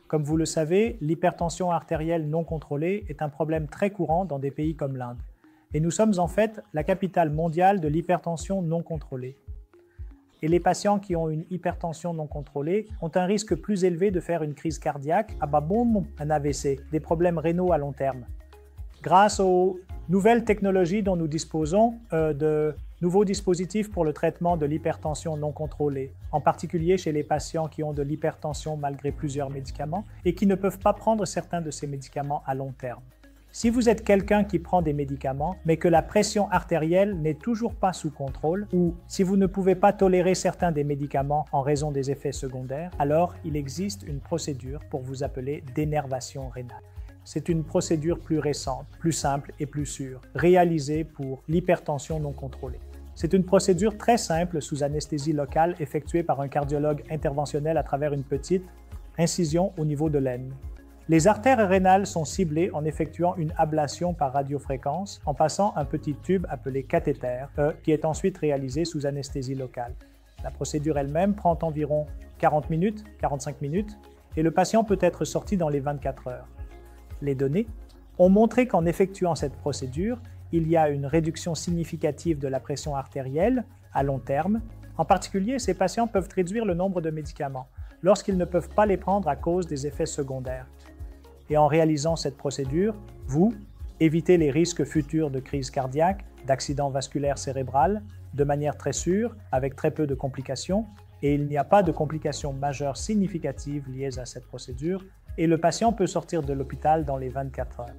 Comme vous le savez, l'hypertension artérielle non contrôlée est un problème très courant dans des pays comme l'Inde. Et nous sommes en fait la capitale mondiale de l'hypertension non contrôlée. Et les patients qui ont une hypertension non contrôlée ont un risque plus élevé de faire une crise cardiaque, un AVC, des problèmes rénaux à long terme. Grâce aux nouvelles technologies dont nous disposons, de nouveaux dispositifs pour le traitement de l'hypertension non contrôlée, en particulier chez les patients qui ont de l'hypertension malgré plusieurs médicaments et qui ne peuvent pas prendre certains de ces médicaments à long terme. Si vous êtes quelqu'un qui prend des médicaments, mais que la pression artérielle n'est toujours pas sous contrôle, ou si vous ne pouvez pas tolérer certains des médicaments en raison des effets secondaires, alors il existe une procédure pour vous appeler d'énervation rénale. C'est une procédure plus récente, plus simple et plus sûre, réalisée pour l'hypertension non contrôlée. C'est une procédure très simple sous anesthésie locale effectuée par un cardiologue interventionnel à travers une petite incision au niveau de l'aine. Les artères rénales sont ciblées en effectuant une ablation par radiofréquence en passant un petit tube appelé cathéter qui est ensuite réalisé sous anesthésie locale. La procédure elle-même prend environ 40 minutes, 45 minutes et le patient peut être sorti dans les 24 heures. Les données ont montré qu'en effectuant cette procédure, il y a une réduction significative de la pression artérielle à long terme. En particulier, ces patients peuvent réduire le nombre de médicaments lorsqu'ils ne peuvent pas les prendre à cause des effets secondaires. Et en réalisant cette procédure, vous évitez les risques futurs de crise cardiaque, d'accident vasculaire cérébral, de manière très sûre, avec très peu de complications, et il n'y a pas de complications majeures significatives liées à cette procédure, et le patient peut sortir de l'hôpital dans les 24 heures.